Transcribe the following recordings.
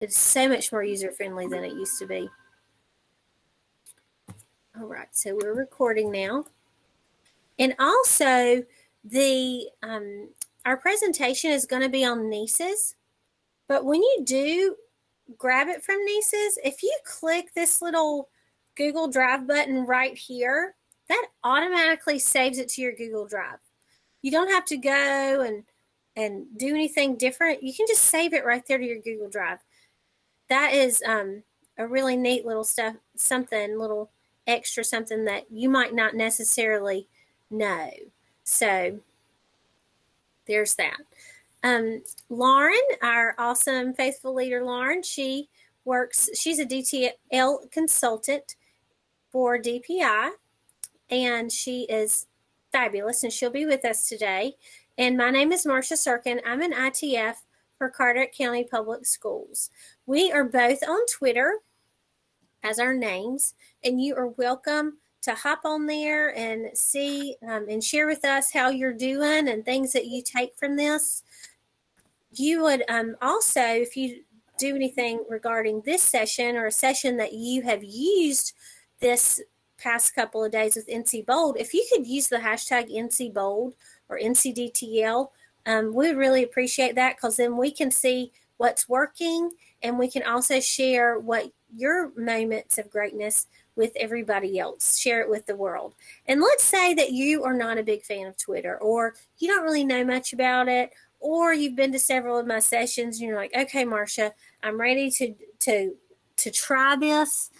It's so much more user-friendly than it used to be. All right, so we're recording now. And also, our presentation is going to be on nieces. But when you do grab it from nieces, if you click this little Google Drive button right here, that automatically saves it to your Google Drive. You don't have to go and do anything different. You can just save it right there to your Google Drive. That is a really neat little stuff, little extra something that you might not necessarily know. So there's that. Lauren, our awesome faithful leader, Lauren, she's a DTL consultant for DPI, and she is fabulous, and she'll be with us today. And my name is Marsha Sirkin. I'm an ITF for Carteret County Public Schools. We are both on Twitter as our names, and you are welcome to hop on there and see and share with us how you're doing and things that you take from this. You would also, if you do anything regarding this session or a session that you have used this past couple of days with NCBOLD, if you could use the hashtag NCBOLD or NCDTL, we would really appreciate that, because then we can see what's working, and we can also share what your moments of greatness with everybody else. Share it with the world. And let's say that you are not a big fan of Twitter, or you don't really know much about it, or you've been to several of my sessions and you're like, okay, Marsha, I'm ready to try this.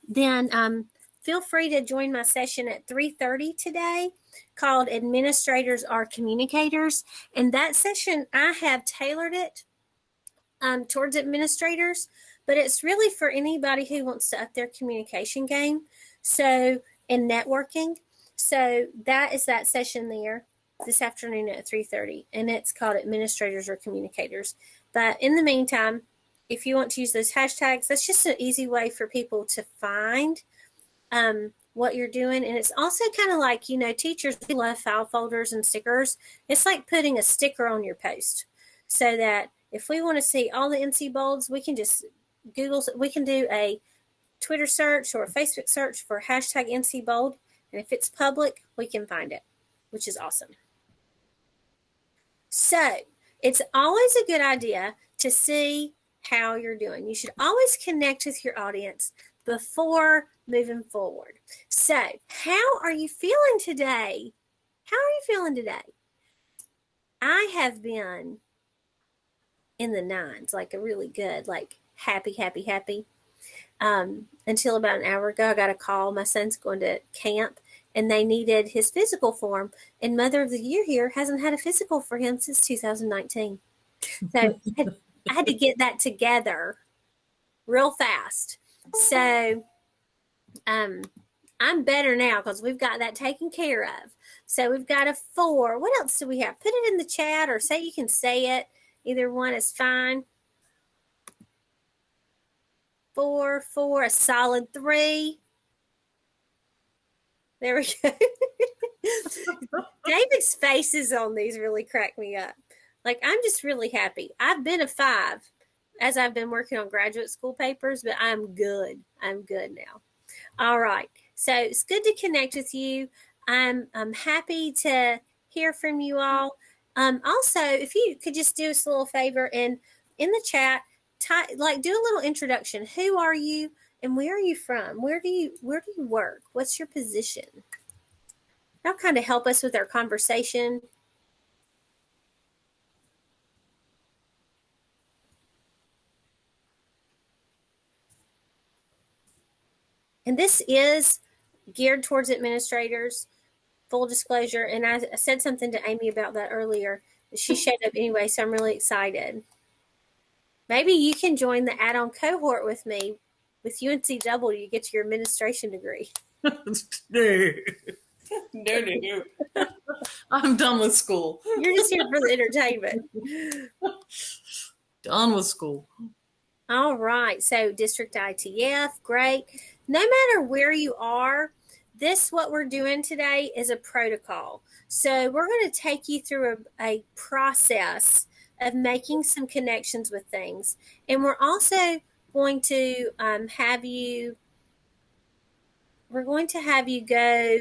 Then feel free to join my session at 3:30 today called Administrators Are Communicators. And that session, I have tailored it towards administrators, but it's really for anybody who wants to up their communication game, and networking. So that is that session there this afternoon at 3:30, and it's called Administrators or Communicators. But in the meantime, if you want to use those hashtags, that's just an easy way for people to find what you're doing. And it's also kind of like, teachers love file folders and stickers. It's like putting a sticker on your post, so that if we want to see all the NCBOLDs, we can just we can do a Twitter search or a Facebook search for hashtag NCBOLD, and if it's public, we can find it, which is awesome. So it's always a good idea to see how you're doing. You should always connect with your audience before moving forward. So how are you feeling today? I have been in the nines, like a really good, like happy. Until about an hour ago, I got a call. My son's going to camp, and they needed his physical form. And Mother of the Year here hasn't had a physical for him since 2019. So I had to get that together real fast. So I'm better now because we've got that taken care of. So we've got a 4. What else do we have? Put it in the chat, or you can say it. Either one is fine. 4, a solid 3. There we go. David's faces on these really crack me up. Like, I'm just really happy. I've been a 5 as I've been working on graduate school papers, but I'm good. I'm good now. All right. So it's good to connect with you. I'm happy to hear from you all. Also, if you could just do us a little favor and in the chat, do a little introduction. Who are you and where are you from? Where do you work? What's your position? That'll kind of help us with our conversation. And this is geared towards administrators, full disclosure. And I said something to Amy about that earlier. She showed up anyway, so I'm really excited. Maybe you can join the add-on cohort with me with UNCW. You get your administration degree. No. I'm done with school. You're just here for the entertainment. Done with school. All right, so District ITF, great. No matter where you are, what we're doing today is a protocol. So we're going to take you through a process of making some connections with things. And we're also going to have you go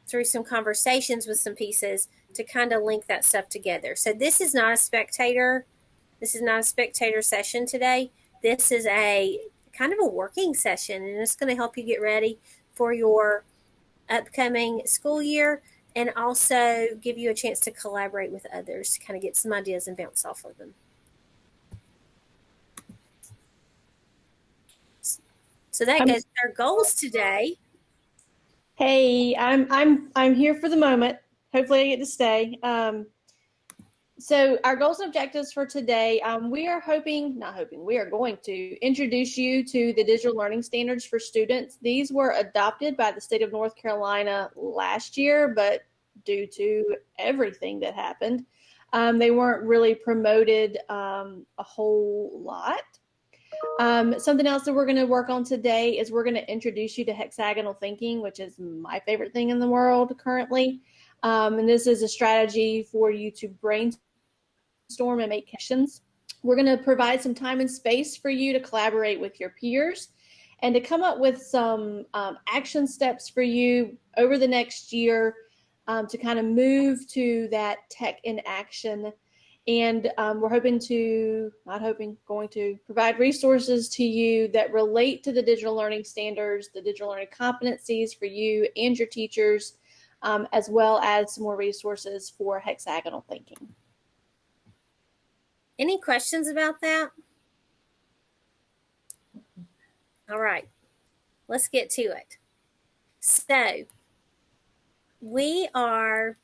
through some conversations with some pieces to kind of link that stuff together. So this is not a spectator session today. This is a kind of a working session, and it's going to help you get ready for your upcoming school year and also give you a chance to collaborate with others to kind of get some ideas and bounce off of them. So that goes to our goals today. Hey, I'm here for the moment. Hopefully I get to stay. So our goals and objectives for today, we are going to introduce you to the digital learning standards for students. These were adopted by the state of North Carolina last year, but due to everything that happened, they weren't really promoted a whole lot. Something else that we're going to work on today is we're going to introduce you to hexagonal thinking, which is my favorite thing in the world currently. And this is a strategy for you to brainstorm and make connections. We're going to provide some time and space for you to collaborate with your peers and to come up with some action steps for you over the next year to kind of move to that tech in action. And we're going to provide resources to you that relate to the digital learning standards, the digital learning competencies for you and your teachers, as well as some more resources for hexagonal thinking. Any questions about that? All right, let's get to it. So we're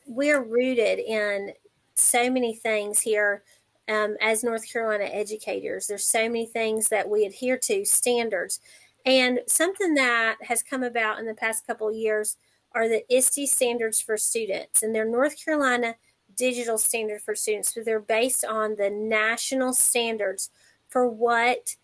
rooted in so many things here as North Carolina educators. There's so many things that we adhere to, standards. And something that has come about in the past couple of years are the ISTE standards for students. And they're North Carolina digital standard for students. So they're based on the national standards for what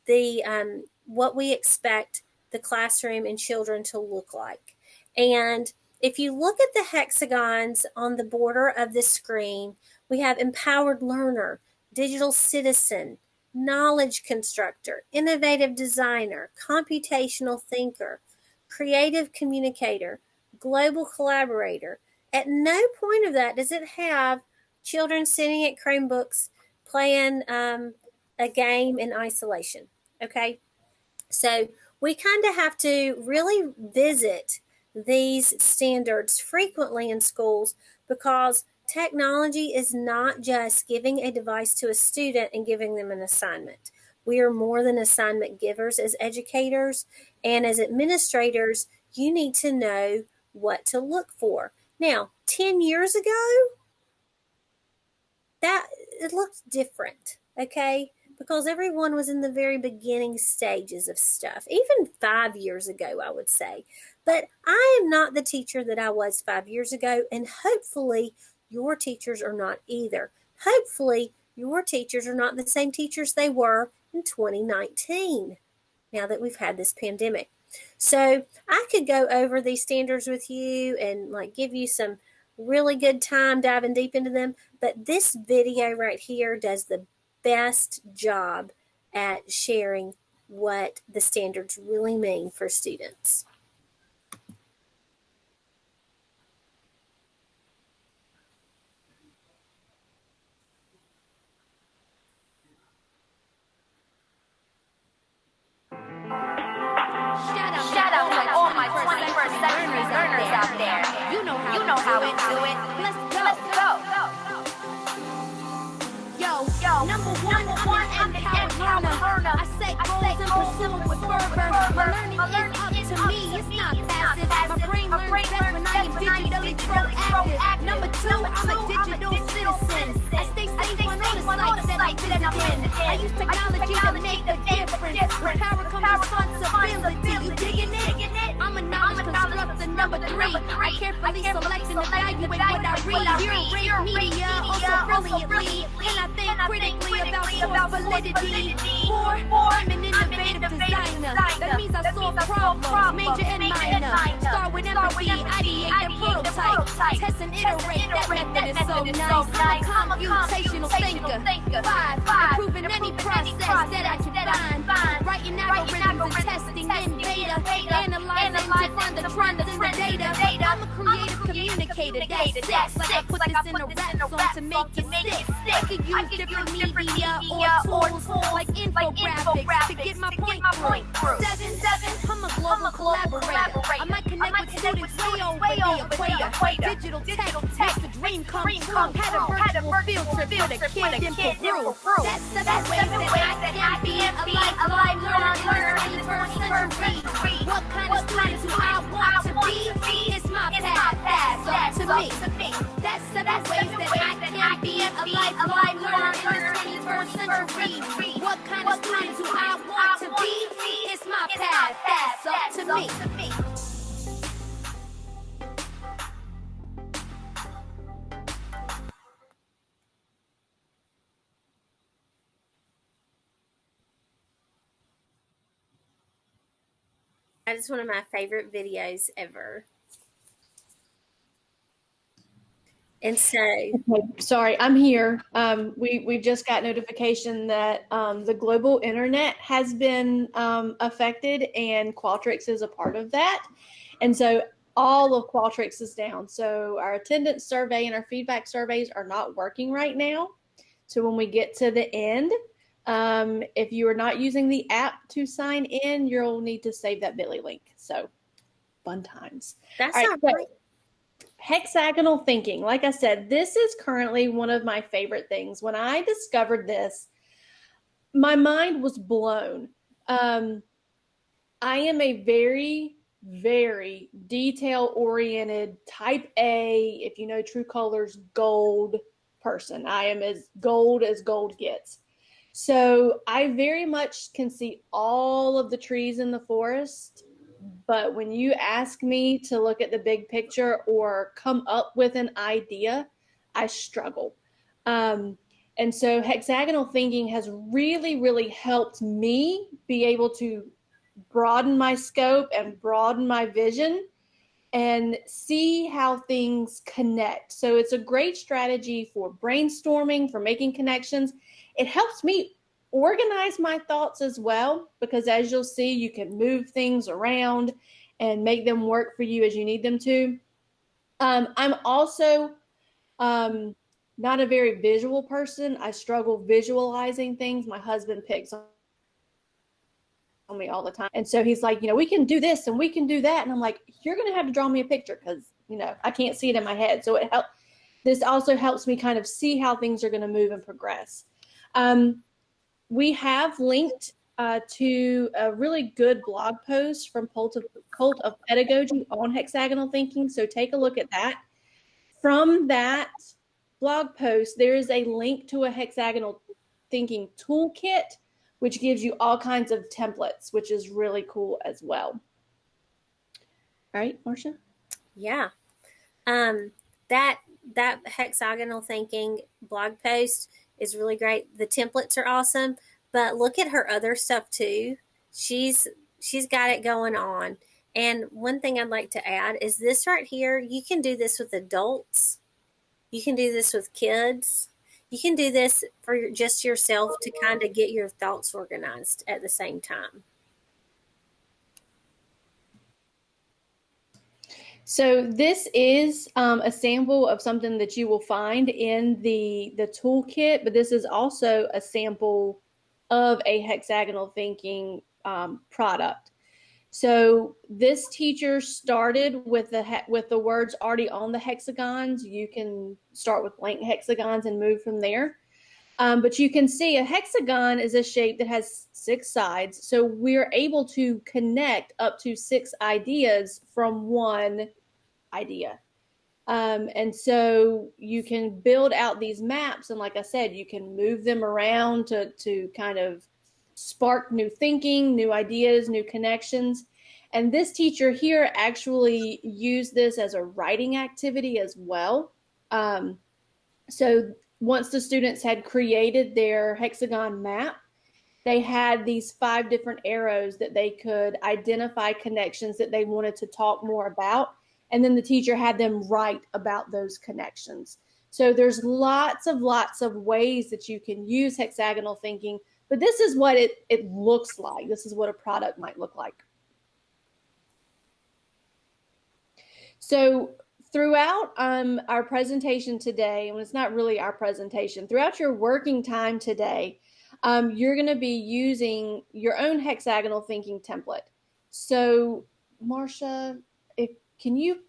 we expect the classroom and children to look like. And if you look at the hexagons on the border of the screen, we have empowered learner, digital citizen, knowledge constructor, innovative designer, computational thinker, creative communicator, global collaborator. At no point of that does it have children sitting at Chromebooks playing a game in isolation, okay? So we kind of have to really visit these standards frequently in schools because technology is not just giving a device to a student and giving them an assignment. We are more than assignment givers as educators, and as administrators, you need to know what to look for. Now, 10 years ago, it looked different, okay? Because everyone was in the very beginning stages of stuff, even 5 years ago, I would say. But I am not the teacher that I was 5 years ago, and hopefully your teachers are not either. Hopefully your teachers are not the same teachers they were in 2019, now that we've had this pandemic. So I could go over these standards with you and give you some really good time diving deep into them, but this video right here does the best job at sharing what the standards really mean for students. Shout out to all my 21st century learners out there. You know how we do it. Let's go. Yo, number one, I'm the empowered learner. I say goals and pursue them with fervor. My learning is up to me, it's not passive. My brain learns best when I am digitally proactive. Number two, I'm a digital citizen. I stay safe on all the sites that I visit. I use technology to make a difference. With power comes responsibility. You digging it? I'm a knowledge constructor. Number three, I carefully select and evaluate what I read. You're media, also brilliantly, and I think critically about source validity. Four, I'm an innovative designer. That means I solve problems, major and minor. Start with empathy, ideate and prototype. Test and iterate, that method is so nice. I'm a computational thinker. Five, improving any process that I can find. Writing algorithms and testing in data. Analyzing to find the trends in the data. I'm a creative communicator, that's six. Like I put this in a rap song to make it stick. I could use different media or tools like infographics to get my point through. Seven, I'm a global collaborator. I might connect with students way over the equator. Digital tech makes the dream come true. Had a virtual field trip with a kid in Peru. That's 7 ways that I can be a life learner in the 21st century. What kind of student do I want to be? It's my path, that's up to me. That's 7 ways that I can be a life learner in the 21st century. What kind of student do I want to be? It's my path, that's up to me. That is one of my favorite videos ever. And so, sorry, I'm here. We just got notification that the global internet has been affected, and Qualtrics is a part of that. And so all of Qualtrics is down. So our attendance survey and our feedback surveys are not working right now. So when we get to the end, if you are not using the app to sign in, you'll need to save that bit.ly link. So fun times. that's All not right, right. Hexagonal thinking. Like I said, this is currently one of my favorite things. When I discovered this, my mind was blown. I am a very, very detail-oriented type A, if you know True Colors, gold person. I am as gold gets. So I very much can see all of the trees in the forest, but when you ask me to look at the big picture or come up with an idea, I struggle. And so hexagonal thinking has really, really helped me be able to broaden my scope and broaden my vision and see how things connect. So it's a great strategy for brainstorming, for making connections. It helps me organize my thoughts as well, because as you'll see, you can move things around and make them work for you as you need them to. I'm also not a very visual person. I struggle visualizing things. My husband picks on me all the time. And so he's like, we can do this and we can do that. And I'm like, you're going to have to draw me a picture because, I can't see it in my head. So this also helps me kind of see how things are going to move and progress. We have linked to a really good blog post from Cult of Pedagogy on hexagonal thinking. So take a look at that. From that blog post, there is a link to a hexagonal thinking toolkit, which gives you all kinds of templates, which is really cool as well. All right, Marsha? Yeah. That hexagonal thinking blog post is really great. The templates are awesome, but look at her other stuff too. She's got it going on. And one thing I'd like to add is this right here. You can do this with adults. You can do this with kids. You can do this for just yourself to kind of get your thoughts organized at the same time. So this is a sample of something that you will find in the toolkit, but this is also a sample of a hexagonal thinking product. So this teacher started with the words already on the hexagons. You can start with blank hexagons and move from there. But you can see a hexagon is a shape that has 6 sides. So we're able to connect up to 6 ideas from one idea. And so you can build out these maps. And like I said, you can move them around to kind of spark new thinking, new ideas, new connections. And this teacher here actually used this as a writing activity as well. So once the students had created their hexagon map, they had these 5 different arrows that they could identify connections that they wanted to talk more about. And then the teacher had them write about those connections. So there's lots of ways that you can use hexagonal thinking, but this is what it looks like. This is what a product might look like. So throughout our presentation today, and it's not really our presentation, throughout your working time today, you're going to be using your own hexagonal thinking template. So Marsha, can you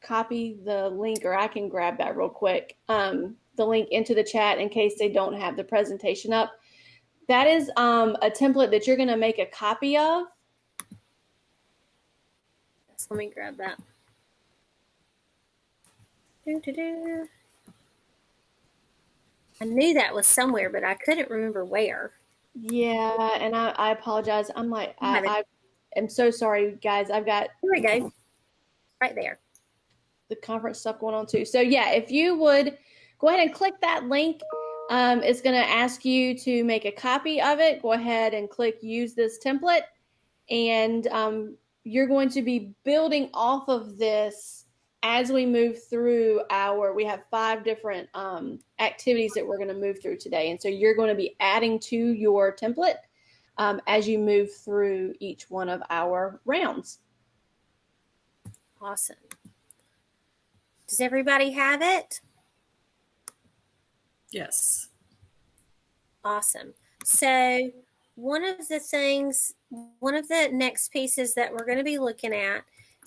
copy the link, or I can grab that real quick, the link into the chat in case they don't have the presentation up. That is a template that you're going to make a copy of. So let me grab that. Doo-doo-doo. I knew that was somewhere, but I couldn't remember where. Yeah, and I apologize. I'm like, I am so sorry, guys. I've got... Here we go. Right there. The conference stuff going on too. So yeah, if you would go ahead and click that link, it's going to ask you to make a copy of it. Go ahead and click use this template, and you're going to be building off of this as we move through we have 5 different activities that we're going to move through today. And so you're going to be adding to your template as you move through each one of our rounds. Awesome. Does everybody have it? Yes. Awesome. So one of the next pieces that we're going to be looking at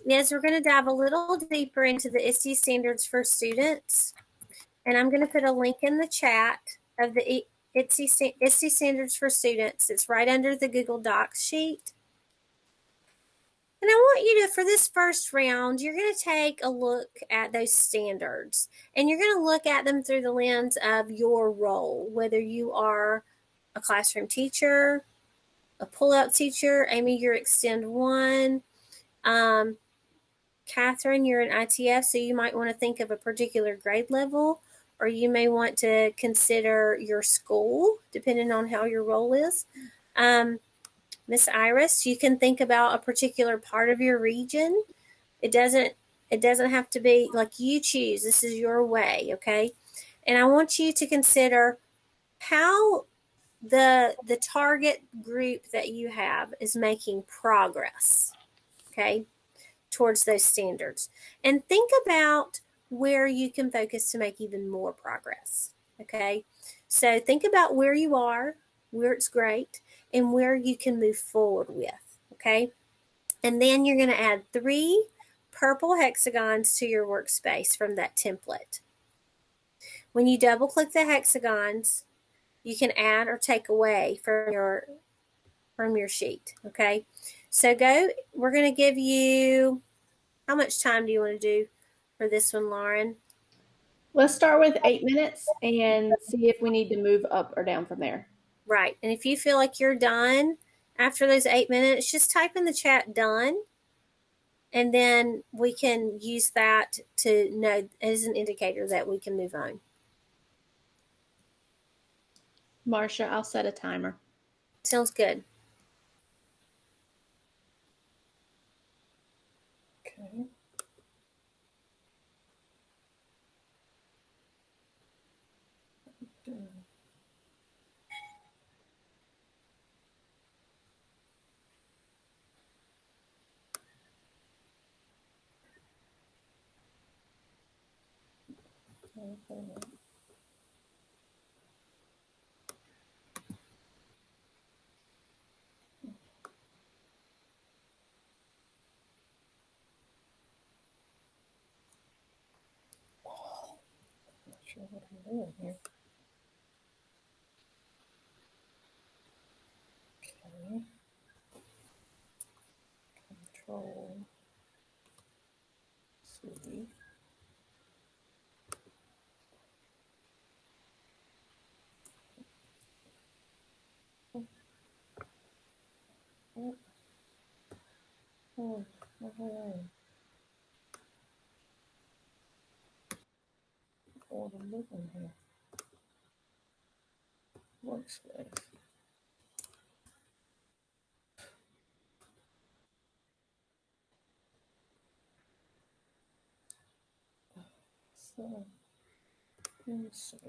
is we're going to dive a little deeper into the ISTE standards for students. And I'm going to put a link in the chat of the ISTE standards for students. It's right under the Google Docs sheet. And I want you to, for this first round, you're going to take a look at those standards. And you're going to look at them through the lens of your role, whether you are a classroom teacher, a pull-out teacher. Amy, you're Extend 1. Catherine, you're an ITF, so you might want to think of a particular grade level, or you may want to consider your school, depending on how your role is. Miss Iris, you can think about a particular part of your region. It doesn't have to be like you choose. This is your way, okay? And I want you to consider how the target group that you have is making progress, okay, towards those standards. And think about where you can focus to make even more progress, okay? So think about where you are, where it's great, and where you can move forward with, okay? And then you're going to add 3 purple hexagons to your workspace from that template. When you double click the hexagons, you can add or take away from your sheet, okay? So we're going to give you, how much time do you want to do for this one, Lauren? Let's start with 8 minutes and see if we need to move up or down from there. Right. And if you feel like you're done after those 8 minutes, just type in the chat done. And then we can use that to know as an indicator that we can move on. Marsha, I'll set a timer. Sounds good. Okay. Not sure what I'm doing here. Okay. Control C. What I'm looking here. works with. So, insert.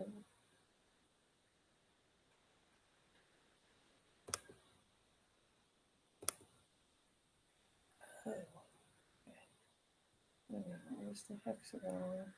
Oh, okay. There's the hexagon.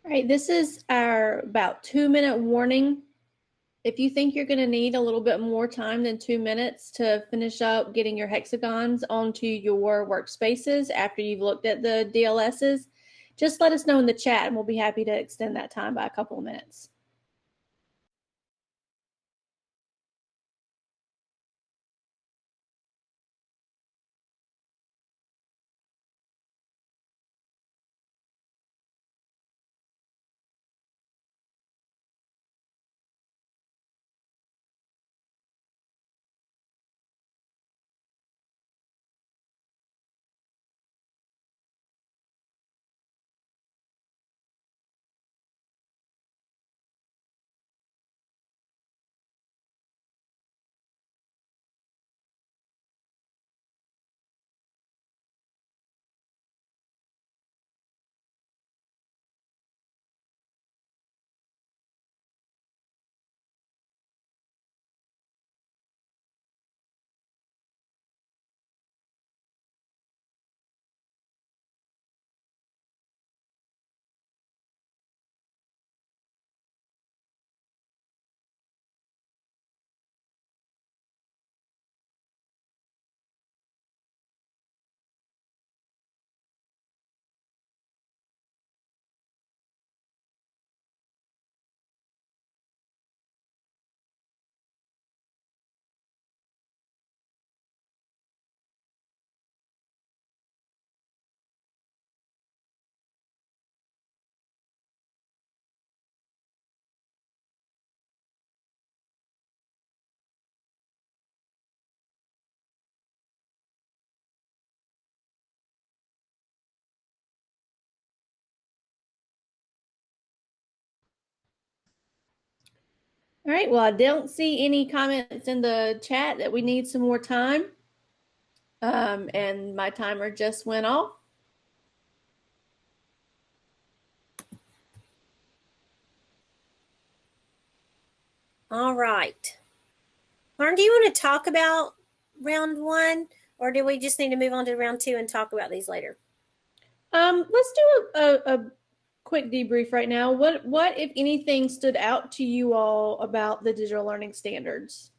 All right, this is our about 2-minute warning. If you think you're going to need a little bit more time than 2 minutes to finish up getting your hexagons onto your workspaces after you've looked at the DLSs, just let us know in the chat and we'll be happy to extend that time by a couple of minutes. All right, well, I don't see any comments in the chat that we need some more time. And my timer just went off. All right. Lauren, do you want to talk about round 1, or do we just need to move on to round 2 and talk about these later? Let's do a quick debrief right now. What, if anything, stood out to you all about the digital learning standards?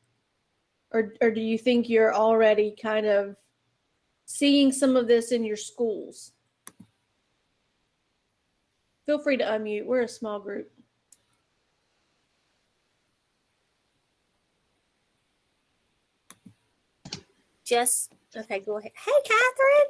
Or do you think you're already kind of seeing some of this in your schools? Feel free to unmute. We're a small group. Okay, go ahead. Hey, Catherine.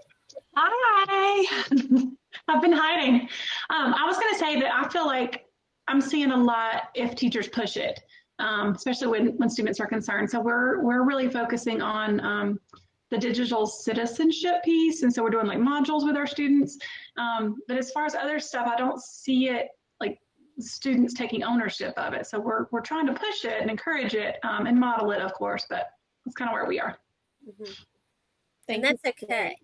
Hi. I've been hiding. I was going to say that I feel like I'm seeing a lot if teachers push it, especially when students are concerned. So we're really focusing on the digital citizenship piece. And so we're doing like modules with our students. But as far as other stuff, I don't see it like students taking ownership of it. So we're trying to push it and encourage it and model it, of course, but that's kind of where we are. Mm-hmm. And that's okay.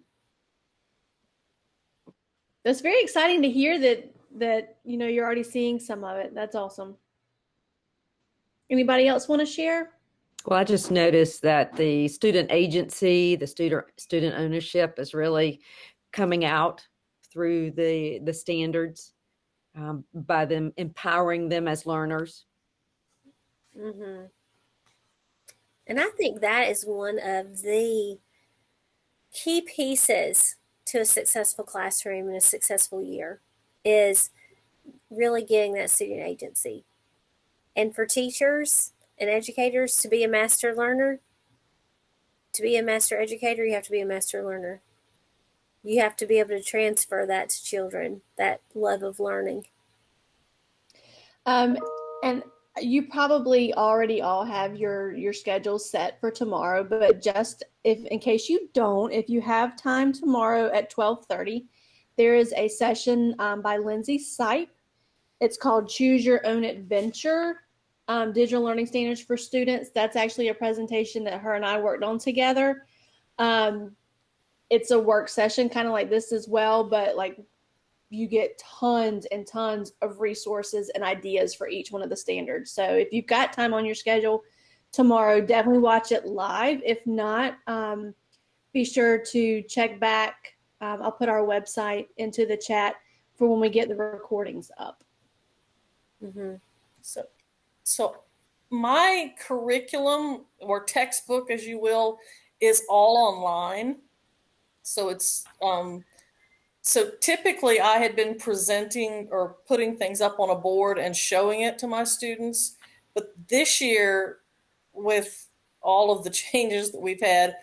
That's very exciting to hear that you know you're already seeing some of it. That's awesome. Anybody else want to share? Well, I just noticed that the student agency, the student ownership is really coming out through the standards by them empowering them as learners. Mm-hmm. And I think that is one of the key pieces to a successful classroom and a successful year is really getting that student agency. And for teachers and educators to be a master learner, to be a master educator, you have to be a master learner. You have to be able to transfer that to children, that love of learning. And you probably already all have your schedules set for tomorrow, but just in case you don't, if you have time tomorrow at 12:30, there is a session by Lindsay Sipe. It's called Choose Your Own Adventure, Digital Learning Standards for Students. That's actually a presentation that her and I worked on together. It's a work session, kind of like this as well, but like you get tons and tons of resources and ideas for each one of the standards. So if you've got time on your schedule tomorrow, definitely watch it live. If not, be sure to check back. I'll put our website into the chat for when we get the recordings up. Mm-hmm. So my curriculum or textbook, as you will, is all online. So it's so typically I had been presenting or putting things up on a board and showing it to my students, but this year, with all of the changes that we've had,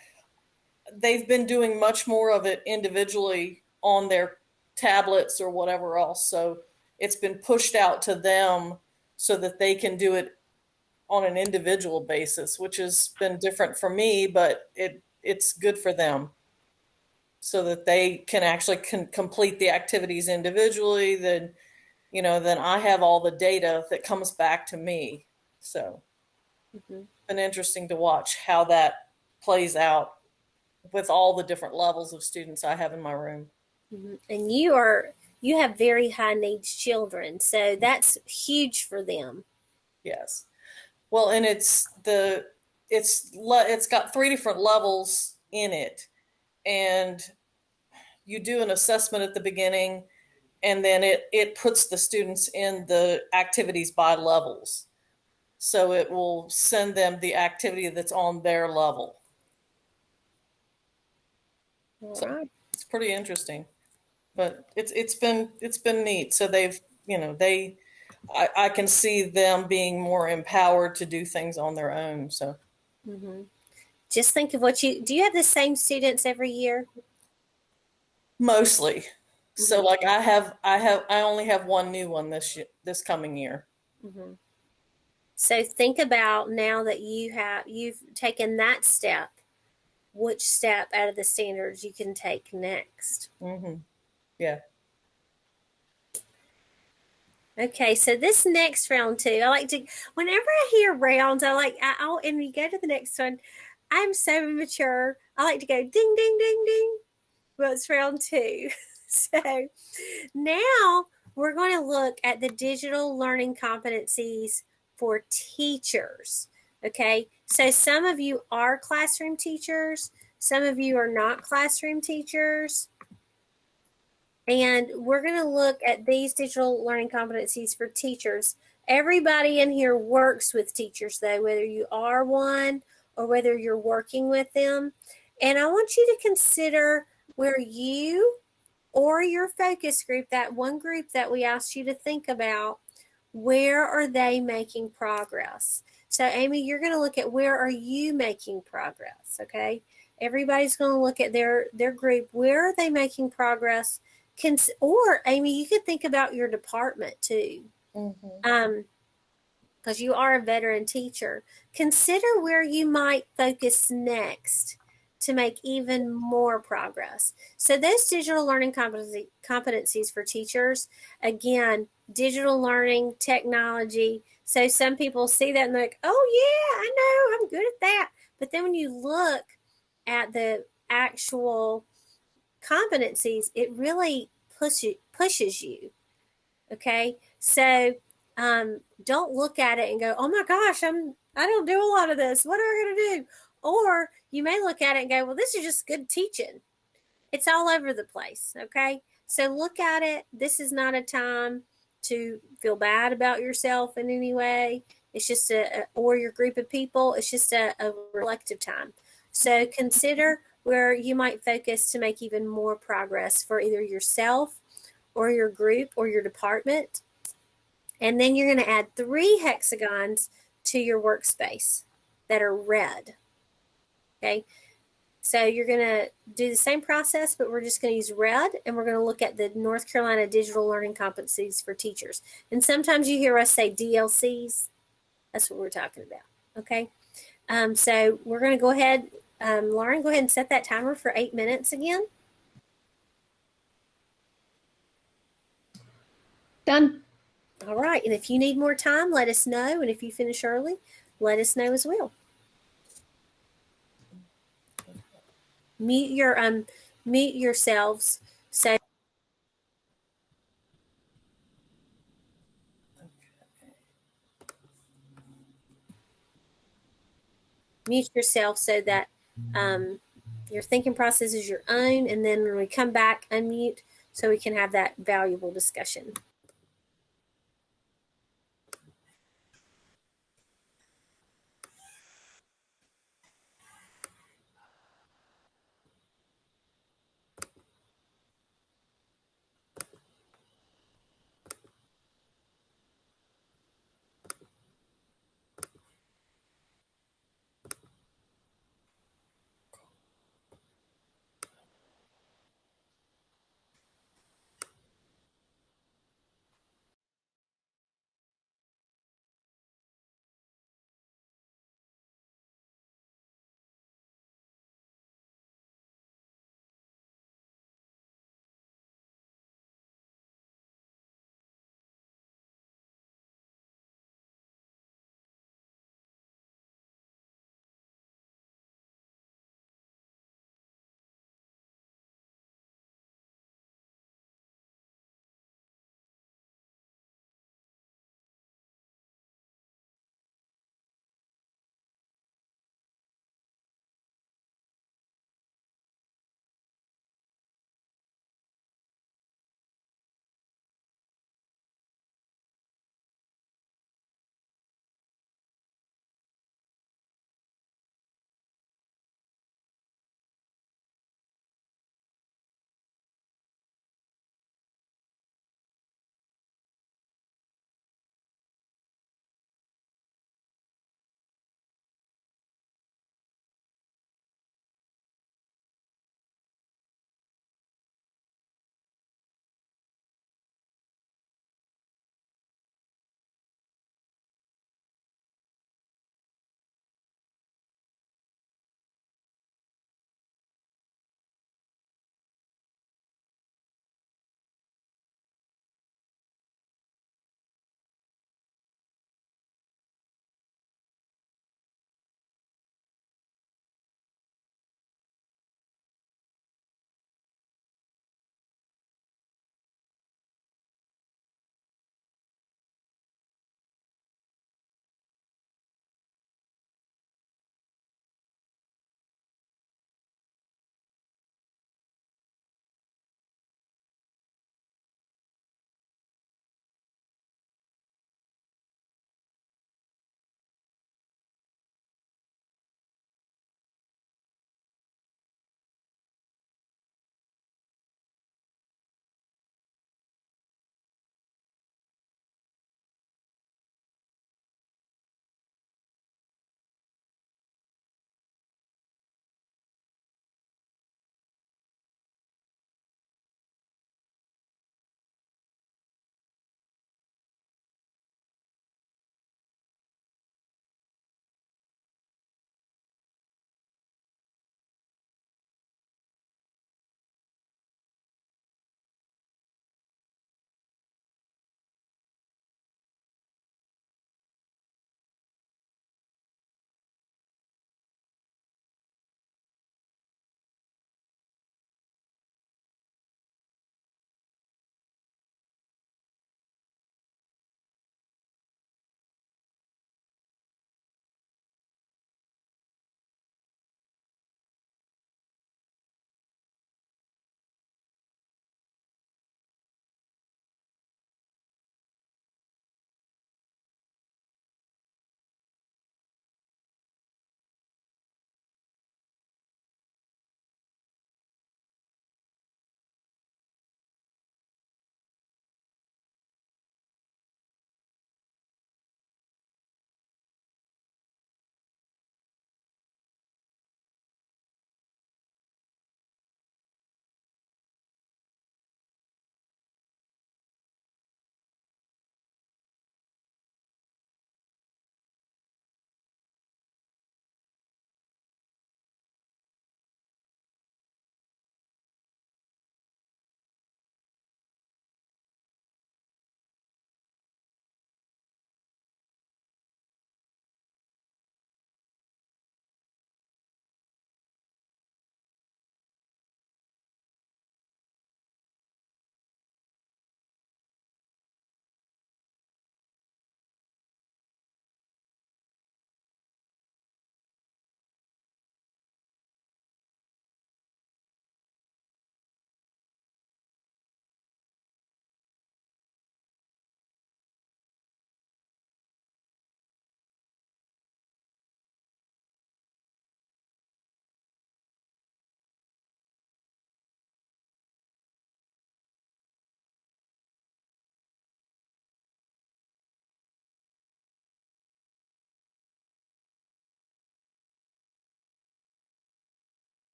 they've been doing much more of it individually on their tablets or whatever else. So it's been pushed out to them so that they can do it on an individual basis, which has been different for me, but it's good for them so that they can actually complete the activities individually. Then, then I have all the data that comes back to me. So Mm-hmm. it's been interesting to watch how that plays out with all the different levels of students I have in my room. Mm-hmm. And you have very high needs children, so that's huge for them. Yes. Well, and it's got 3 different levels in it, and you do an assessment at the beginning, and then it puts the students in the activities by levels. So it will send them the activity that's on their level. All So right. it's pretty interesting, but it's been neat. So they've I can see them being more empowered to do things on their own. So Mm-hmm. Just think of do you have the same students every year? mostly. So Mhm. like I only have one new one this coming year. Mm-hmm. So think about now that you've taken that step, which step out of the standards you can take next. Mm-hmm. Yeah. Okay, so this next round too, I like to, whenever I hear rounds, and we go to the next one, I'm so immature. I like to go ding, ding, ding, ding. Well, it's round 2. So now we're going to look at the digital learning competencies for teachers. Okay, so some of you are classroom teachers, some of you are not classroom teachers. And we're going to look at these digital learning competencies for teachers. Everybody in here works with teachers, though, whether you are one or whether you're working with them. And I want you to consider where you or your focus group, that one group that we asked you to think about, where are they making progress? So, Amy, you're going to look at where are you making progress, okay? Everybody's going to look at their group. Where are they making progress? Or Amy, you could think about your department too, because you are a veteran teacher. Consider where you might focus next to make even more progress. So those digital learning competencies for teachers, again, digital learning, technology. So some people see that and they're like, oh yeah, I know, I'm good at that. But then when you look at the actual competencies, it really pushes you. Okay, so don't look at it and go, oh my gosh, I don't do a lot of this, what am I going to do? Or you may look at it and go, well, this is just good teaching. It's all over the place. Okay, so look at it. This is not a time to feel bad about yourself in any way. It's just or your group of people. It's just a reflective time. So consider where you might focus to make even more progress for either yourself or your group or your department. And then you're going to add 3 hexagons to your workspace that are red. Okay, so you're going to do the same process, but we're just going to use red, and we're going to look at the North Carolina Digital Learning Competencies for Teachers. And sometimes you hear us say DLCs. That's what we're talking about. Okay, so we're going to go ahead, Lauren, go ahead and set that timer for 8 minutes again. Done. All right, and if you need more time, let us know. And if you finish early, let us know as well. Mute yourselves. So mute yourself so that your thinking process is your own, and then when we come back, unmute so we can have that valuable discussion.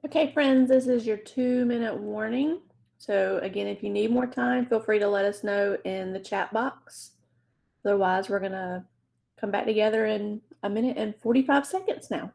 Okay, friends, this is your 2-minute warning. So again, if you need more time, feel free to let us know in the chat box. Otherwise, we're going to come back together in 1 minute and 45 seconds now.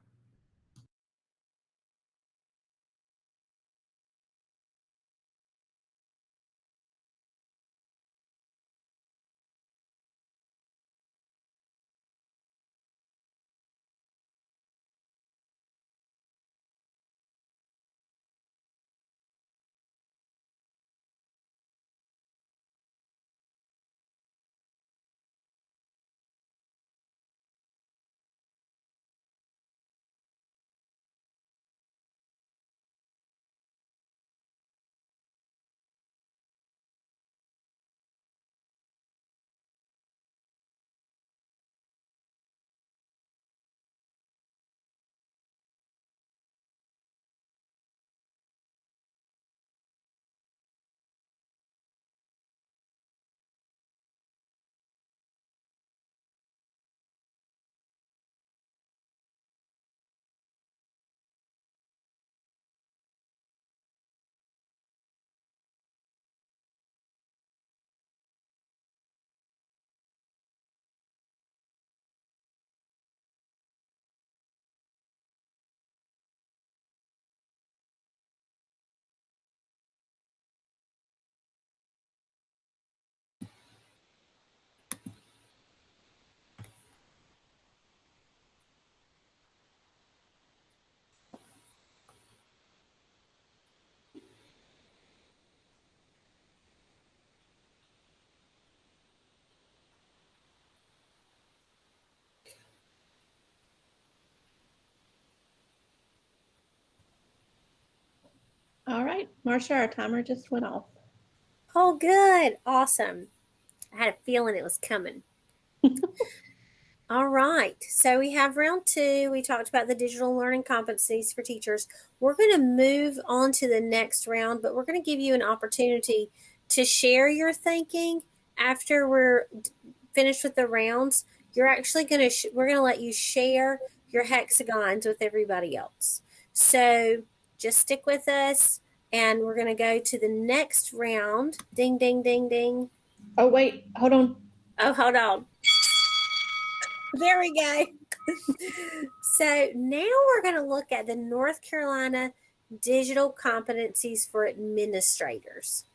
All right, Marsha, our timer just went off. Oh, good. Awesome. I had a feeling it was coming. All right. So we have round 2. We talked about the digital learning competencies for teachers. We're going to move on to the next round, but we're going to give you an opportunity to share your thinking after we're finished with the rounds. You're actually going to, we're going to let you share your hexagons with everybody else. So just stick with us and we're going to go to the next round. Ding, ding, ding, ding. Oh, wait, hold on. Oh, hold on. There we go. So now we're going to look at the North Carolina digital competencies for administrators.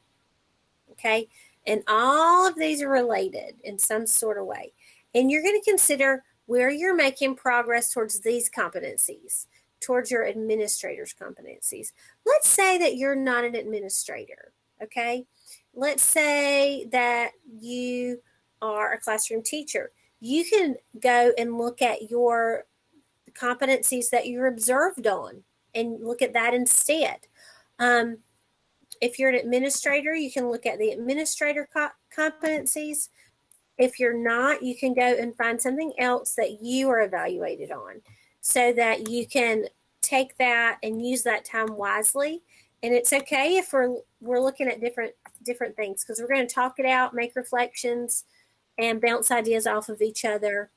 Okay. And all of these are related in some sort of way. And you're going to consider where you're making progress towards these competencies, towards your administrator's competencies. Let's say that you're not an administrator. Okay. Let's say that you are a classroom teacher. You can go and look at your competencies that you're observed on and look at that instead. If you're an administrator, you can look at the administrator competencies. If you're not, you can go and find something else that you are evaluated on so that you can take that and use that time wisely. And it's okay if we're looking at different things because we're going to talk it out, make reflections, and bounce ideas off of each other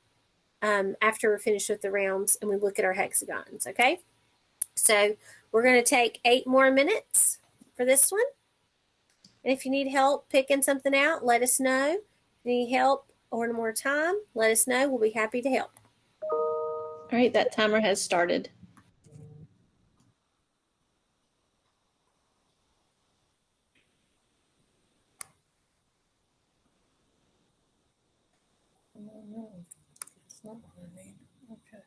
after we're finished with the rounds and we look at our hexagons, okay? So we're going to take 8 more minutes for this one. And if you need help picking something out, let us know. If you need help or more time, let us know. We'll be happy to help. All right, that timer has started. No, it's not what I need. Okay.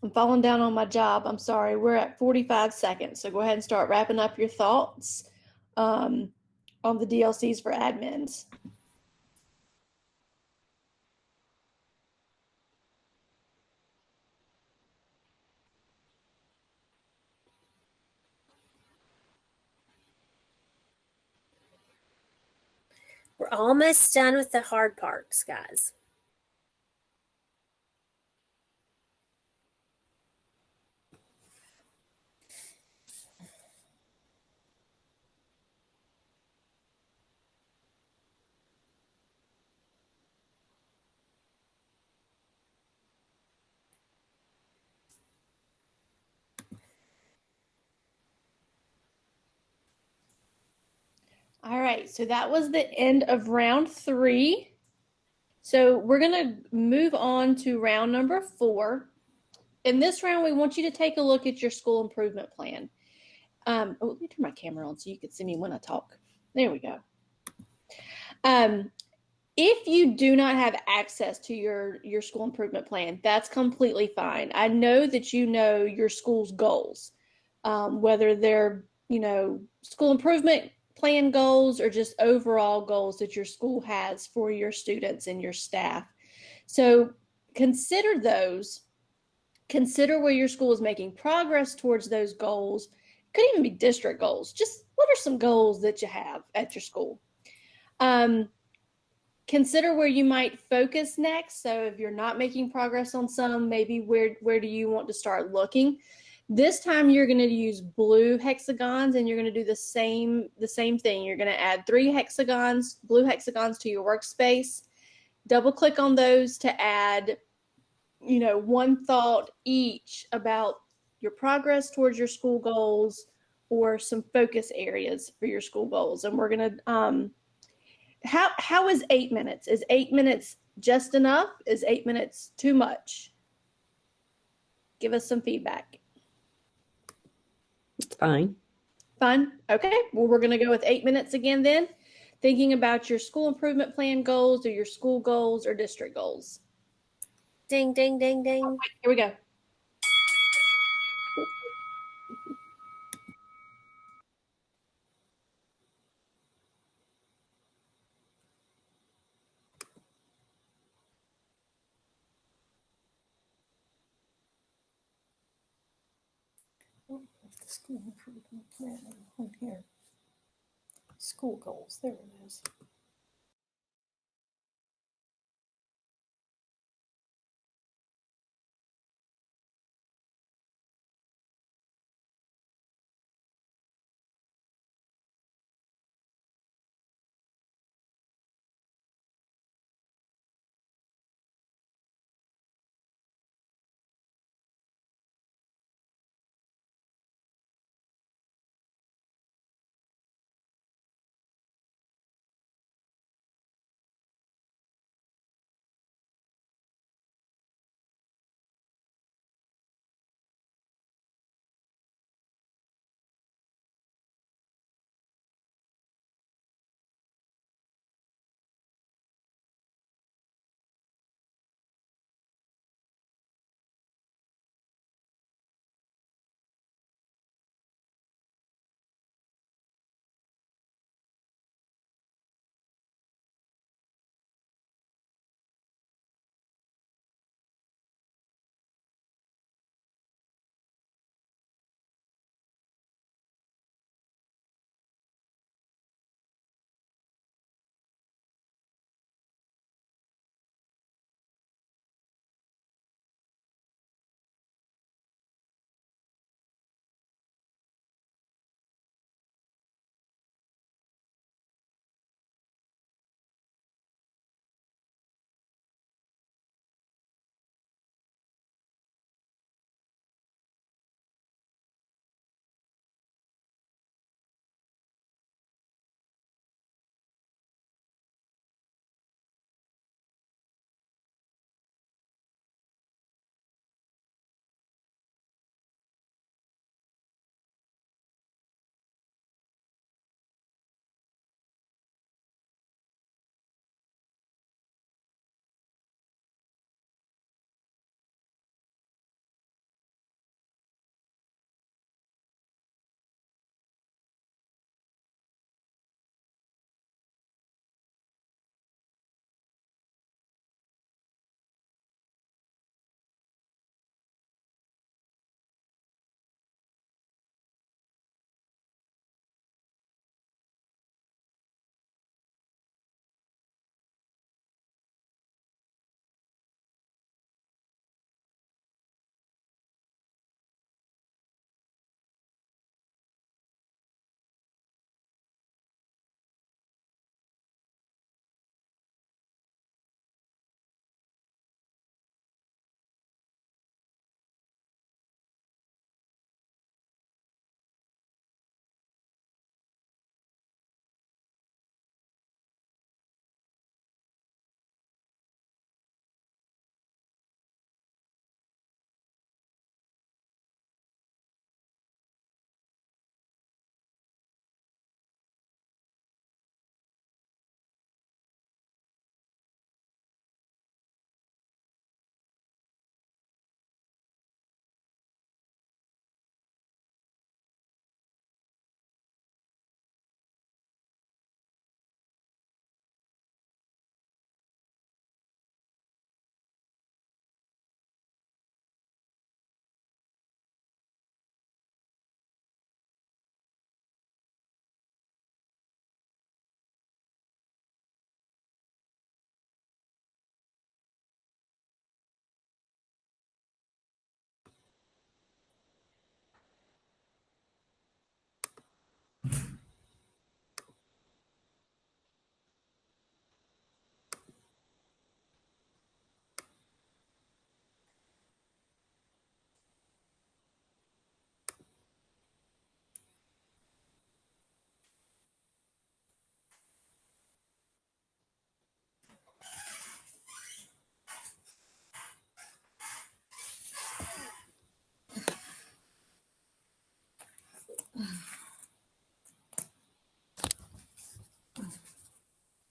I'm falling down on my job. I'm sorry. We're at 45 seconds. So go ahead and start wrapping up your thoughts on the DLCs for admins. We're almost done with the hard parts, guys. All right, so that was the end of round 3. So we're going to move on to round number 4. In this round, we want you to take a look at your school improvement plan. Let me turn my camera on so you can see me when I talk. There we go. If you do not have access to your school improvement plan, that's completely fine. I know that you know your school's goals, whether they're, school improvement plan goals or just overall goals that your school has for your students and your staff. So consider those. Consider where your school is making progress towards those goals. It could even be district goals. Just what are some goals that you have at your school? Consider where you might focus next. So if you're not making progress on some, maybe where do you want to start looking? This time you're going to use blue hexagons and you're going to do the same thing. You're going to add 3 hexagons, blue hexagons to your workspace. Double click on those to add, one thought each about your progress towards your school goals or some focus areas for your school goals. And we're going to, how is 8 minutes? Is 8 minutes just enough? Is 8 minutes too much? Give us some feedback. It's fine. Fine. Okay. Well, we're going to go with 8 minutes again then, thinking about your school improvement plan goals or your school goals or district goals. Ding, ding, ding, ding. Oh, wait, here we go. The school improvement plan on here. School goals, there it is.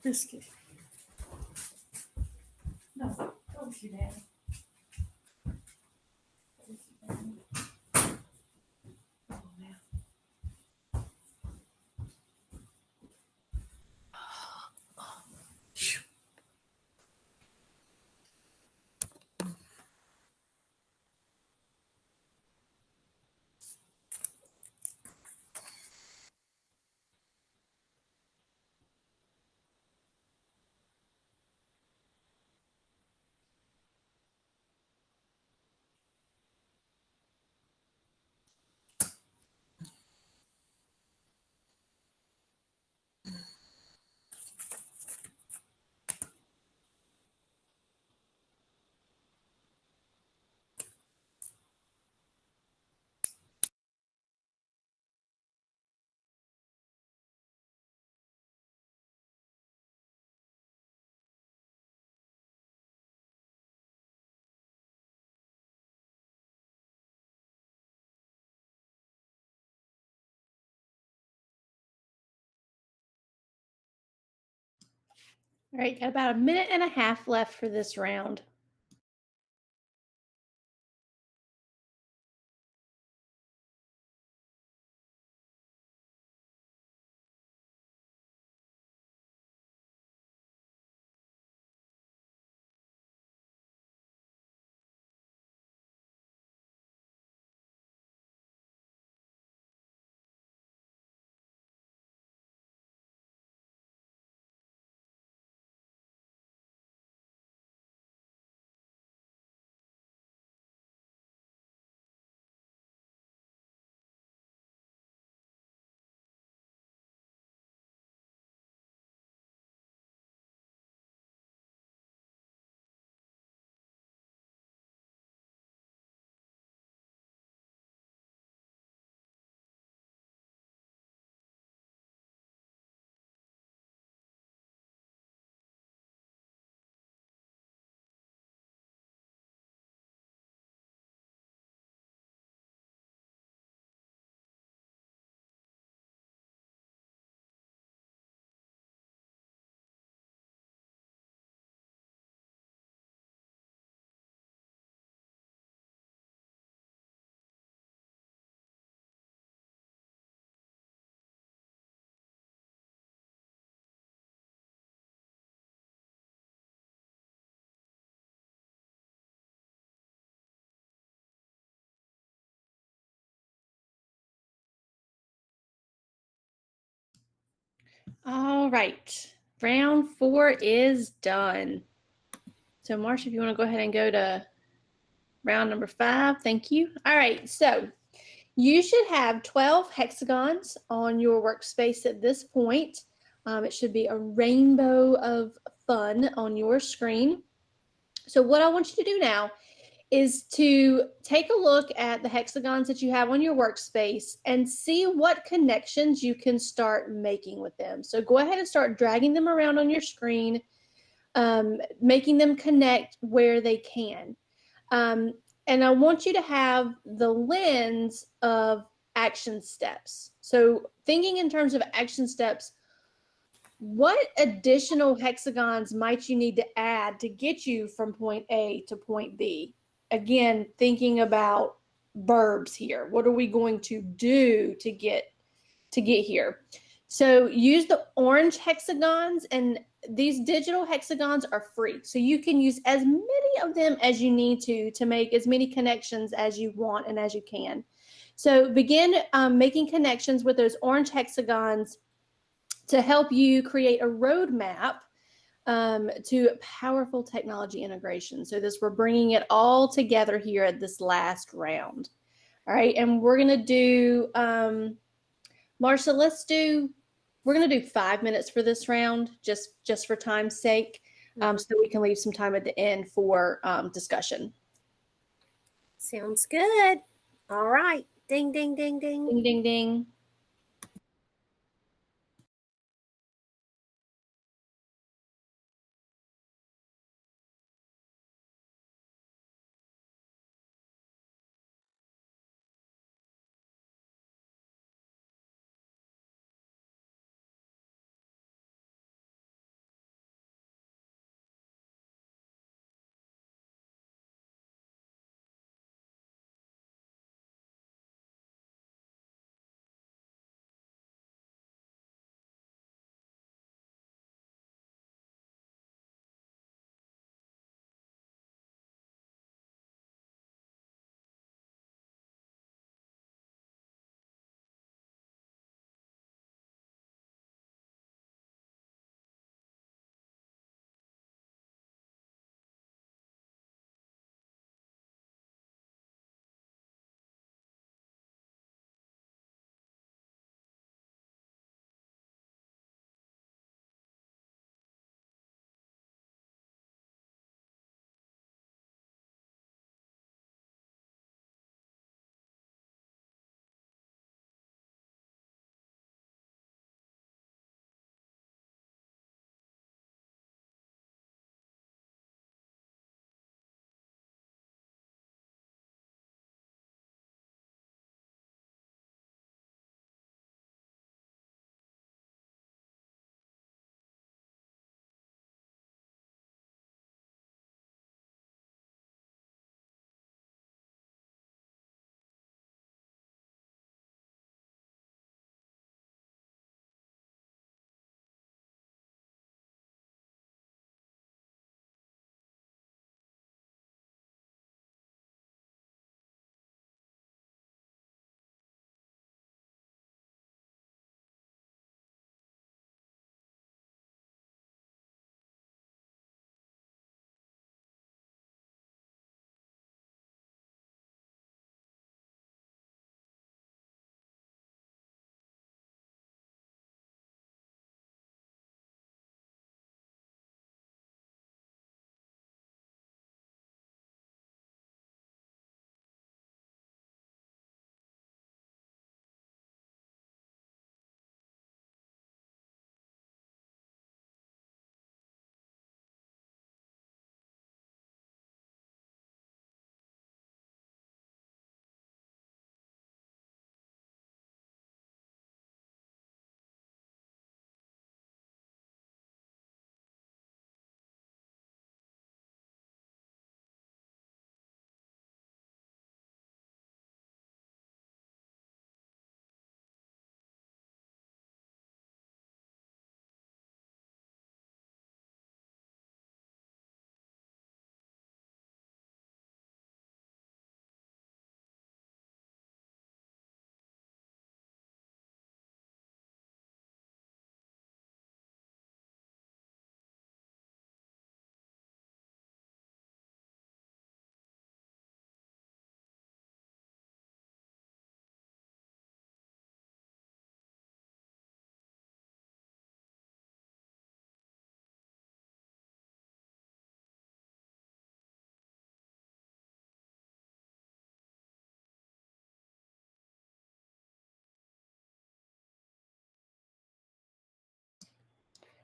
Biscuit. No, don't you, Daddy. All right, got about a minute and a half left for this round. All right, round 4 is done. So Marsha, if you want to go ahead and go to round number 5, thank you. All right, so you should have 12 hexagons on your workspace at this point. It should be a rainbow of fun on your screen. So what I want you to do now is to take a look at the hexagons that you have on your workspace and see what connections you can start making with them. So go ahead and start dragging them around on your screen, making them connect where they can. And I want you to have the lens of action steps. So thinking in terms of action steps, what additional hexagons might you need to add to get you from point A to point B? Again, thinking about verbs here. What are we going to do to get here? So use the orange hexagons, and these digital hexagons are free. So you can use as many of them as you need to make as many connections as you want and as you can. So begin making connections with those orange hexagons to help you create a roadmap to powerful technology integration. So we're bringing it all together here at this last round. All right, and we're gonna do, Marsha, we're gonna do 5 minutes for this round, just for time's sake, so that we can leave some time at the end for discussion. Sounds good. All right. Ding, ding, ding, ding. Ding, ding, ding.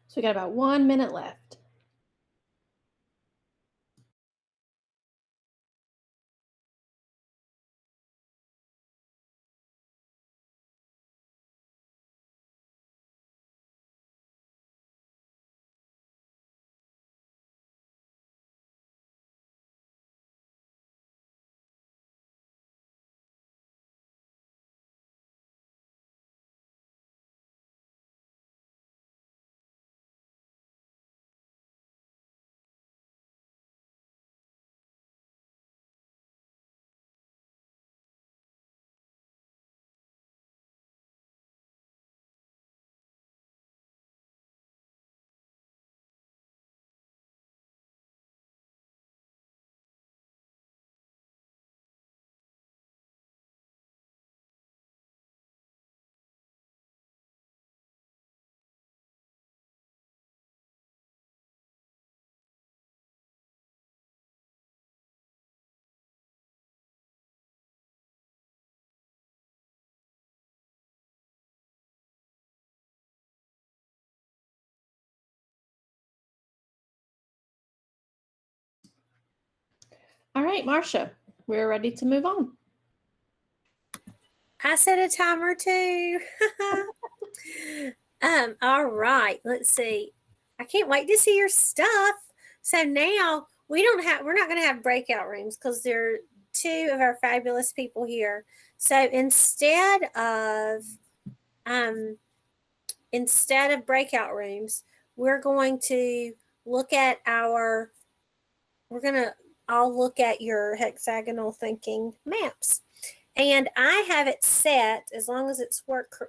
So we got about 1 minute left. All right, Marsha, we're ready to move on. I set a timer too. All right, let's see. I can't wait to see your stuff. So now we're not going to have breakout rooms because there are two of our fabulous people here. So instead of breakout rooms, we're going to look at I'll look at your hexagonal thinking maps. And I have it set, as long as it's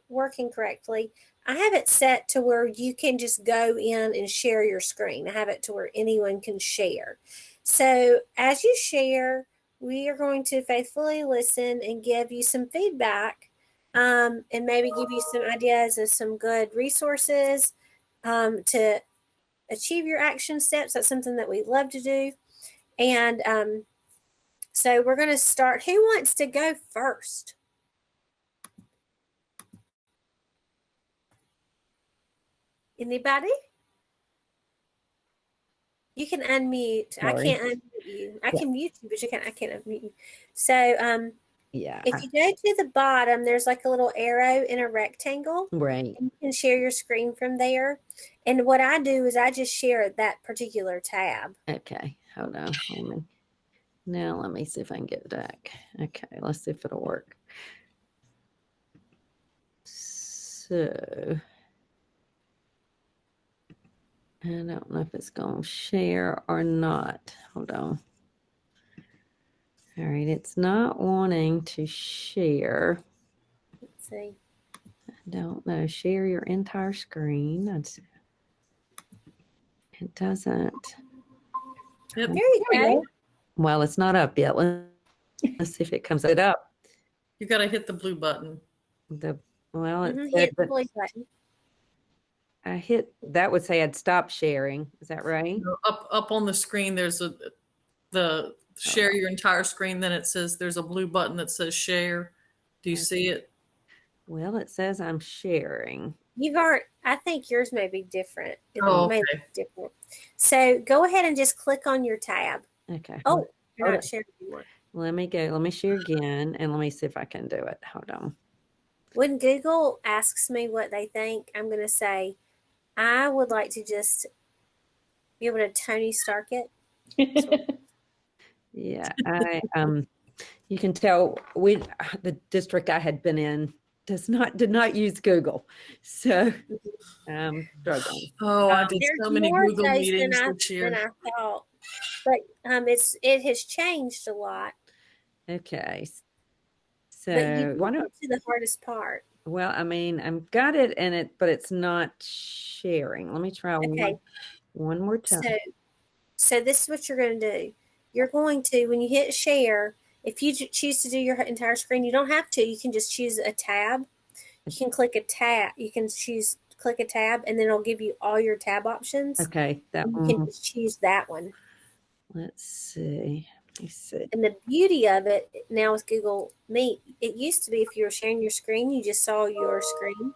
working correctly, I have it set to where you can just go in and share your screen. I have it to where anyone can share. So as you share, we are going to faithfully listen and give you some feedback, and maybe give you some ideas of some good resources to achieve your action steps. That's something that we love to do. And so we're going to start. Who wants to go first? Anybody? You can unmute. Sorry. I can't unmute you. I can mute you, but I can't unmute you. So Yeah. if you go to the bottom, there's like a little arrow in a rectangle. Right. And you can share your screen from there. And what I do is I just share that particular tab. Okay. Hold on. Now let me see if I can get back. Okay, let's see if it'll work. So I don't know if it's going to share or not. Hold on. All right, it's not wanting to share. Let's see. I don't know. Share your entire screen. It doesn't. Yep. There you go. Well, it's not up yet. Let's see if it comes up. You got to hit the blue button. It Hit said, the blue button. I hit that would say I'd stop sharing. Is that right? Up on the screen, there's the share your entire screen. Then it says there's a blue button that says share. Do you see it? Well, it says I'm sharing. I think yours may be different. Okay. Different. So go ahead and just click on your tab. Okay. Oh, you're not sharing anymore. Let me go. Let me share again, and let me see if I can do it. Hold on. When Google asks me what they think, I'm going to say, I would like to just be able to Tony Stark it. Yeah, you can tell the district I had been in did not use Google, so struggling. Oh, I did so many Google meetings this year than I thought, but it has changed a lot. Okay, but you get to the hardest part. Well, I mean, I've got it in it, but it's not sharing. Let me try one more time. So this is what you're going to do. You're going to, when you hit share, if you choose to do your entire screen, you don't have to. You can just choose a tab. You can click a tab. You can click a tab, and then it'll give you all your tab options. Okay, that one. You can just choose that one. Let's see. And the beauty of it now with Google Meet, it used to be if you were sharing your screen, you just saw your screen.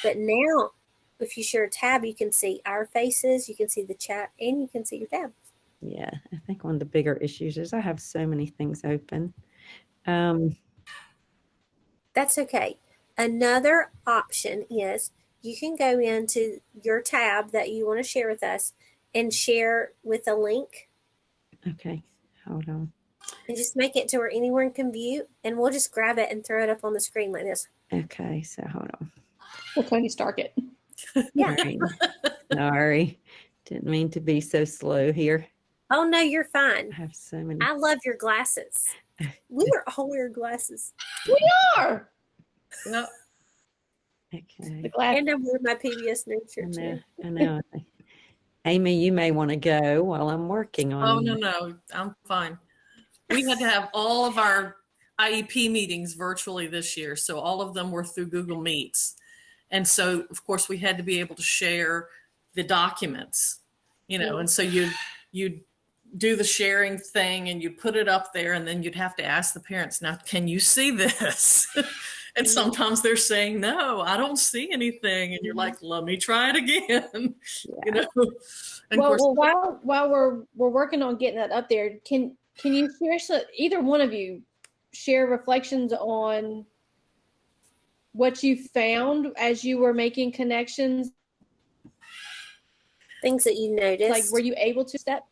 But now if you share a tab, you can see our faces, you can see the chat, and you can see your tab. Yeah, I think one of the bigger issues is I have so many things open. That's okay. Another option is you can go into your tab that you want to share with us and share with a link. Okay, hold on. And just make it to where anyone can view, and we'll just grab it and throw it up on the screen like this. Okay, so hold on. We'll Tony Stark it. Yeah. Right. Sorry, didn't mean to be so slow here. Oh, no, you're fine. I have so many. I love your glasses. We are all wearing glasses. We are. No, Okay. The glass. And I'm wearing my PBS News shirt too. I know. Amy, you may want to go while I'm working on. oh, no, I'm fine. We had to have all of our IEP meetings virtually this year. So all of them were through Google Meets. And so, of course, we had to be able to share the documents, and so you'd do the sharing thing and you put it up there, and then you'd have to ask the parents, now, can you see this? And sometimes they're saying, no, I don't see anything. And you're like, let me try it again. Yeah. And Well, while we're working on getting that up there, can you share, either one of you share reflections on what you found as you were making connections? Things that you noticed. Like, were you able to step?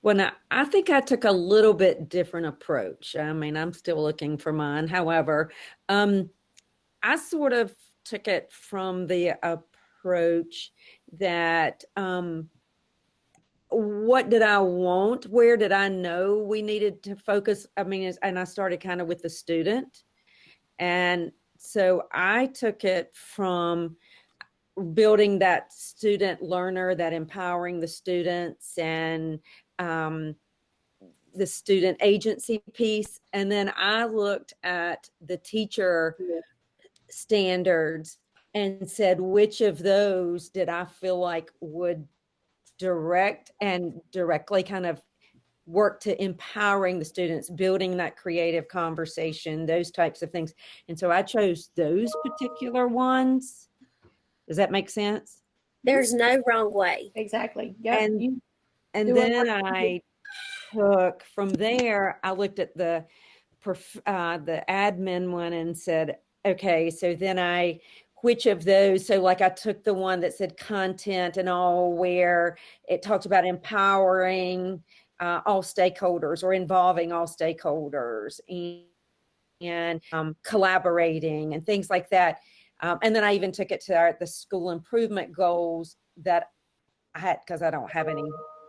Well, I think I took a little bit different approach. I mean, I'm still looking for mine. However, I sort of took it from the approach that what did I want? Where did I know we needed to focus? I mean, and I started kind of with the student. And so I took it from building that student learner, that empowering the students, and the student agency piece. And then I looked at the teacher standards and said, which of those did I feel like would directly kind of work to empowering the students, building that creative conversation, those types of things. And so I chose those particular ones. Does that make sense? There's no wrong way. Exactly. Yeah. And then I took from there, I looked at the admin one and said, okay, so then which of those, so like I took the one that said content and all, where it talked about empowering all stakeholders or involving all stakeholders and collaborating and things like that. And then I even took it to the school improvement goals that I had, because I don't have any,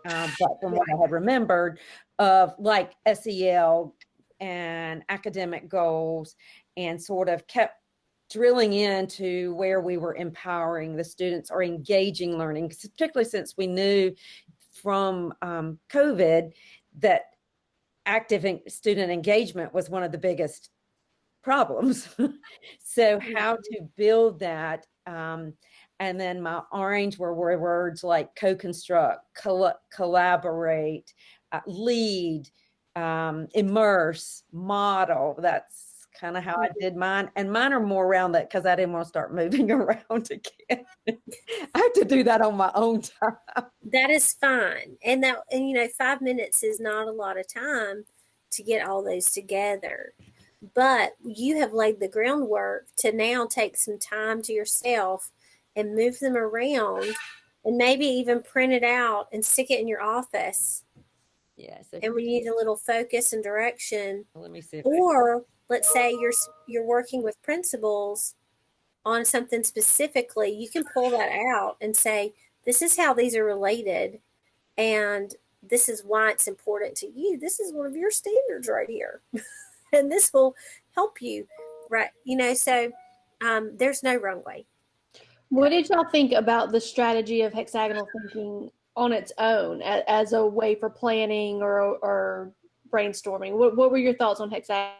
but from what I had remembered, of like SEL and academic goals, and sort of kept drilling into where we were empowering the students or engaging learning, particularly since we knew from COVID that active student engagement was one of the biggest problems. So how to build that. And then my orange were words like co-construct, collaborate, lead, immerse, model. That's kind of how I did mine. And mine are more around that because I didn't want to start moving around again. I have to do that on my own time. That is fine. And 5 minutes is not a lot of time to get all those together. But you have laid the groundwork to now take some time to yourself and move them around, and maybe even print it out and stick it in your office. Yes. And we need a little focus and direction. Let me see. Or let's say you're working with principals on something specifically, you can pull that out and say, this is how these are related, and this is why it's important to you. This is one of your standards right here. And this will help you, right? So there's no wrong way. What did y'all think about the strategy of hexagonal thinking on its own as a way for planning or brainstorming? What were your thoughts on hexagonal?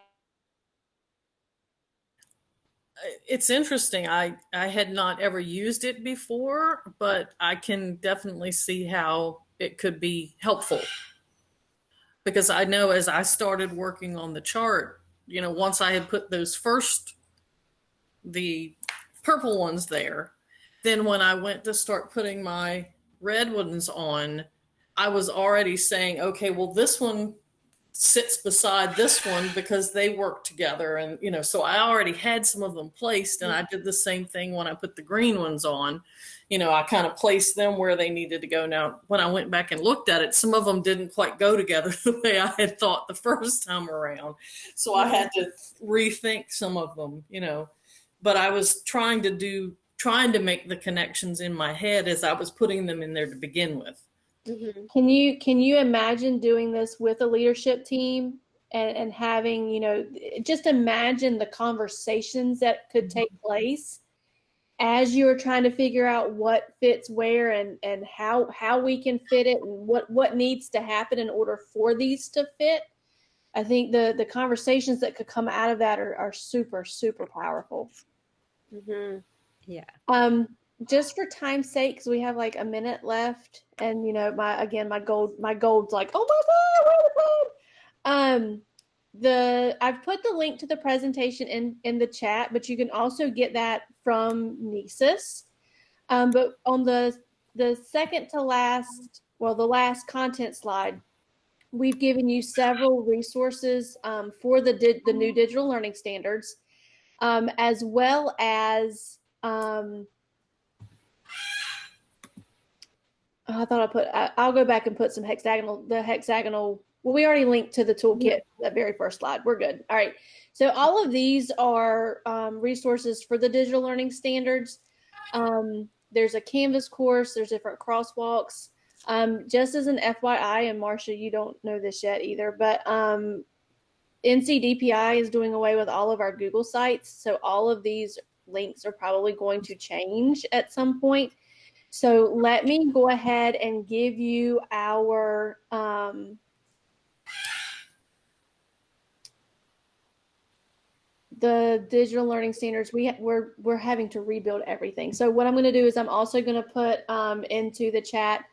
It's interesting. I had not ever used it before, but I can definitely see how it could be helpful. Because I know as I started working on the chart, once I had put the purple ones there, then when I went to start putting my red ones on, I was already saying, okay, well, this one sits beside this one because they work together. And, so I already had some of them placed, and I did the same thing when I put the green ones on. I kind of placed them where they needed to go. Now, when I went back and looked at it, some of them didn't quite go together the way I had thought the first time around. So I had to rethink some of them, but I was trying to make the connections in my head as I was putting them in there to begin with. Mm-hmm. Can you imagine doing this with a leadership team and having, just imagine the conversations that could take place as you're trying to figure out what fits where and how we can fit it and what needs to happen in order for these to fit. I think the conversations that could come out of that are super, super powerful. Mm-hmm. Yeah. Just for time's sake, because we have like a minute left, and my gold's like, oh my God, I've put the link to the presentation in the chat, but you can also get that from NESIS. But on the second to last, the last content slide, we've given you several resources for the new digital learning standards, as well as I'll go back and put some hexagonal. Well, we already linked to the toolkit, that very first slide. We're good. All right. So all of these are resources for the digital learning standards. There's a Canvas course. There's different crosswalks. Just as an FYI, and Marsha, you don't know this yet either, but NCDPI is doing away with all of our Google sites. So all of these links are probably going to change at some point. So let me go ahead and give you our the digital learning standards. We're having to rebuild everything. So what I'm going to do is I'm also going to put into the chat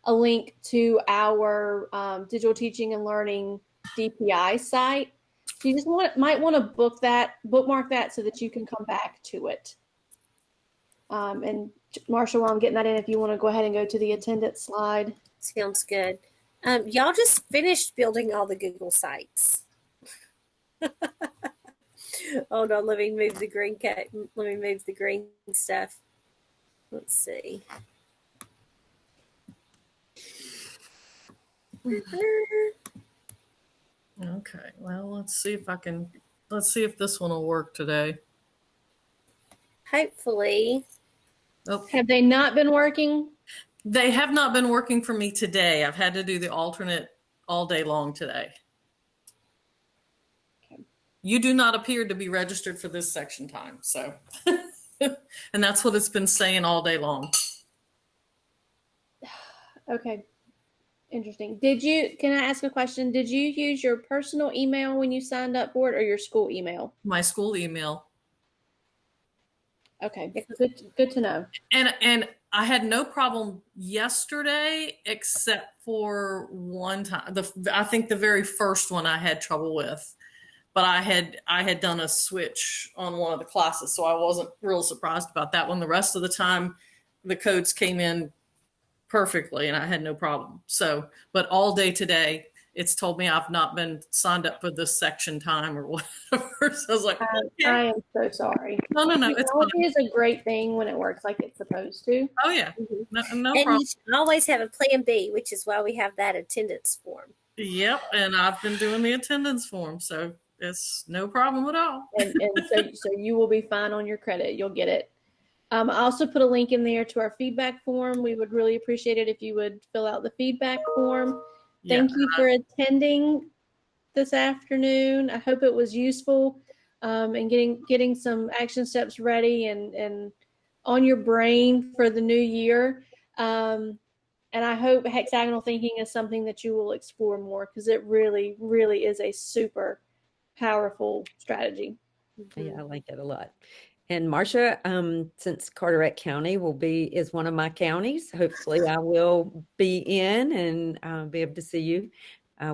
a link to our digital teaching and learning DPI site. So you just might want to bookmark that so that you can come back to it. And Marsha, while I'm getting that in, if you want to go ahead and go to the attendance slide. Sounds good. Y'all just finished building all the Google sites. Hold on, let me move the green stuff. Let's see. Okay, well, let's see if this one will work today. Hopefully. Oh. Have they not been working? They have not been working for me today. I've had to do the alternate all day long today. Okay. You do not appear to be registered for this section time, so. And that's what it's been saying all day long. Okay. Interesting. Can I ask a question? Did you use your personal email when you signed up for it, or your school email? My school email. Okay, good to know. And I had no problem yesterday, except for one time. I think the very first one I had trouble with, but I had done a switch on one of the classes, so I wasn't real surprised about that one. The rest of the time, the codes came in perfectly, and I had no problem. So, but all day today, it's told me I've not been signed up for this section time or whatever. So I was like, okay. I am so sorry. No. Technology is a great thing when it works like it's supposed to. Oh yeah, no and problem. You should always have a plan B, which is why we have that attendance form. Yep, and I've been doing the attendance form, so it's no problem at all. and so you will be fine on your credit. You'll get it. I also put a link in there to our feedback form. We would really appreciate it if you would fill out the feedback form. Thank you for attending this afternoon. I hope it was useful and getting some action steps ready and on your brain for the new year. And I hope hexagonal thinking is something that you will explore more, because it really, really is a super powerful strategy. Yeah, I like it a lot. And Marsha, since Carteret County is one of my counties, hopefully I will be in and be able to see you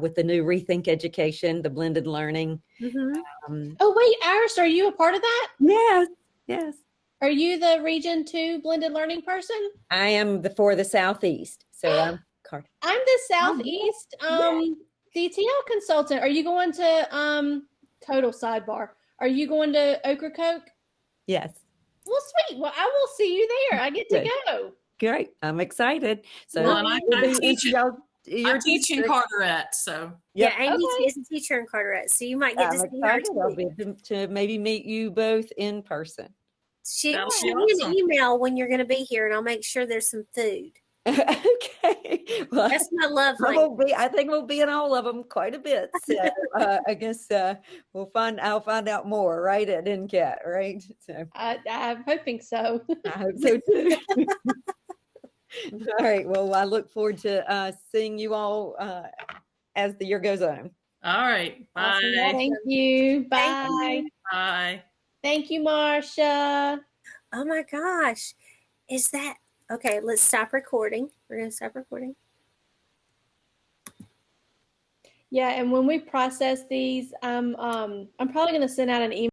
with the new Rethink Education, the blended learning. Oh, wait, Iris, are you a part of that? Yes. Are you the Region 2 blended learning person? I am for the Southeast. So I'm the Southeast DTL consultant. Are you going to total sidebar? Are you going to Ocracoke? Yes. Well, sweet. Well, I will see you there. I get to go. Great. I'm excited. So Well, and I'm teaching district. Carteret, so. Yeah, Amy is a teacher in Carteret, so you might get to see her I'll too. be to maybe meet you both in person. Send That'll be me awesome. an email when you're going to be here, and I'll make sure there's some food. Okay. Well, That's my love language. I think we'll be in all of them quite a bit. So I guess I'll find out more, right, at NCAT, right? So I'm hoping so. I hope so too. All right. Well, I look forward to seeing you all as the year goes on. All right. Bye. Awesome. Thank you. Bye. Thank you. Bye. Thank you, Marsha. Oh my gosh. Is that okay? Let's stop recording. We're going to stop recording. Yeah, and when we process these, I'm probably going to send out an email